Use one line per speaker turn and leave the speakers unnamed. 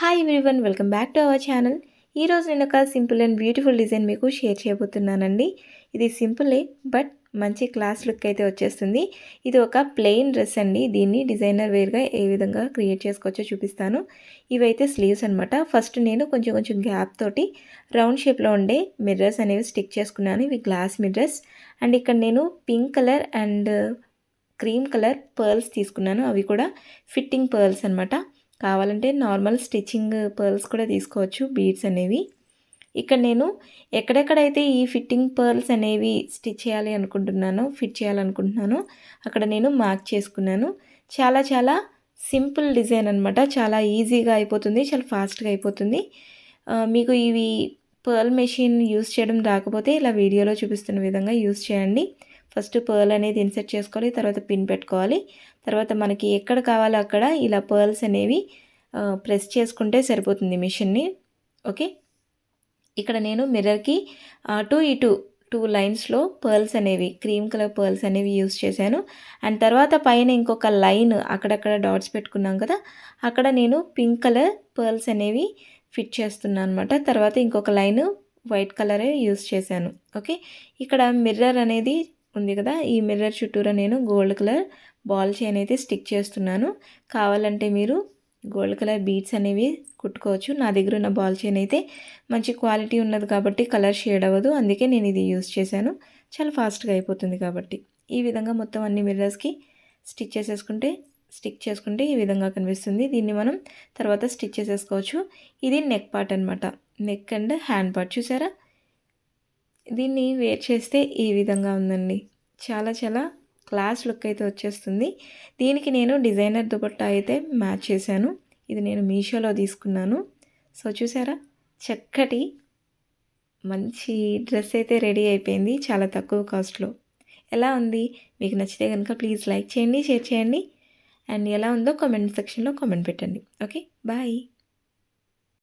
Hi everyone, welcome back to our channel. ఈరోజు నేను ఒక సింపుల్ అండ్ బ్యూటిఫుల్ డిజైన్ మీకు షేర్ చేయబోతున్నానండి. ఇది సింపులే బట్ మంచి క్లాస్ లుక్ అయితే వచ్చేస్తుంది. ఇది ఒక ప్లెయిన్ డ్రెస్ అండి. దీన్ని డిజైనర్ వేర్గా ఏ విధంగా క్రియేట్ చేసుకోవచ్చో చూపిస్తాను. ఇవైతే స్లీవ్స్ అనమాట. ఫస్ట్ నేను కొంచెం గ్యాప్ తోటి రౌండ్ షేప్లో ఉండే మిర్రర్స్ అనేవి స్టిక్ చేసుకున్నాను. ఇవి గ్లాస్ మిర్రర్స్. అండ్ ఇక్కడ నేను pink colour and cream colour pearls తీసుకున్నాను. అవి కూడా ఫిట్టింగ్ పర్ల్స్ అనమాట. కావాలంటే నార్మల్ స్టిచ్చింగ్ పర్ల్స్ కూడా తీసుకోవచ్చు, బీడ్స్ అనేవి. ఇక్కడ నేను ఎక్కడెక్కడైతే ఈ ఫిట్టింగ్ పర్ల్స్ అనేవి స్టిచ్ చేయాలి అనుకుంటున్నానో, ఫిట్ చేయాలనుకుంటున్నానో అక్కడ నేను మార్క్ చేసుకున్నాను. చాలా సింపుల్ డిజైన్ అనమాట. చాలా ఈజీగా అయిపోతుంది, చాలా ఫాస్ట్గా అయిపోతుంది. మీకు ఇవి పర్ల్ మెషిన్ యూస్ చేయడం రాకపోతే ఇలా వీడియోలో చూపిస్తున్న విధంగా యూస్ చేయండి. ఫస్ట్ పర్ల్ అనేది ఇన్సర్ట్ చేసుకోవాలి, తర్వాత పిన్ పెట్టుకోవాలి. తర్వాత మనకి ఎక్కడ కావాలో అక్కడ ఇలా పర్ల్స్ అనేవి ప్రెస్ చేసుకుంటే సరిపోతుంది మిషన్ని. ఓకే, ఇక్కడ నేను మిర్రర్కి అటు ఇటు 2 లైన్స్లో పర్ల్స్ అనేవి, క్రీమ్ కలర్ పర్ల్స్ అనేవి యూస్ చేశాను. అండ్ తర్వాత పైన ఇంకొక లైన్ అక్కడక్కడ డాట్స్ పెట్టుకున్నాం కదా, అక్కడ నేను పింక్ కలర్ పర్ల్స్ అనేవి ఫిట్ చేస్తున్నాను అనమాట. తర్వాత ఇంకొక లైన్ వైట్ కలరే యూస్ చేశాను. ఓకే, ఇక్కడ మిర్రర్ అనేది ఉంది కదా, ఈ మిర్రర్ చుట్టూరా నేను గోల్డ్ కలర్ బాల్ చైన్ అయితే స్టిక్ చేస్తున్నాను. కావాలంటే మీరు గోల్డ్ కలర్ బీడ్స్ అనేవి కుట్టుకోవచ్చు. నా దగ్గర ఉన్న బాల్ చైన్ అయితే మంచి క్వాలిటీ ఉన్నది కాబట్టి కలర్ షేడ్ అవ్వదు, అందుకే నేను ఇది యూస్ చేశాను. చాలా ఫాస్ట్గా అయిపోతుంది కాబట్టి. ఈ విధంగా మొత్తం అన్ని మిర్రర్స్కి స్టిక్ చేసుకుంటే ఈ విధంగా కనిపిస్తుంది. దీన్ని మనం తర్వాత స్టిచ్ చేసేసుకోవచ్చు. ఇది నెక్ పార్ట్ అనమాట. నెక్ అండ్ హ్యాండ్ పార్ట్ చూసారా, దీన్ని వేర్ చేస్తే ఈ విధంగా ఉందండి. చాలా క్లాస్ లుక్ అయితే వచ్చేస్తుంది. దీనికి నేను డిజైనర్ దుపట్టా అయితే మ్యాచ్ చేశాను. ఇది నేను మీషోలో తీసుకున్నాను. సో చూసారా, చక్కటి మంచి డ్రెస్ అయితే రెడీ అయిపోయింది చాలా తక్కువ కాస్ట్లో. ఎలా ఉంది? మీకు నచ్చితే కనుక ప్లీజ్ లైక్ చేయండి, షేర్ చేయండి. అండ్ ఎలా ఉందో కామెంట్ సెక్షన్లో కామెంట్ పెట్టండి. Okay, bye.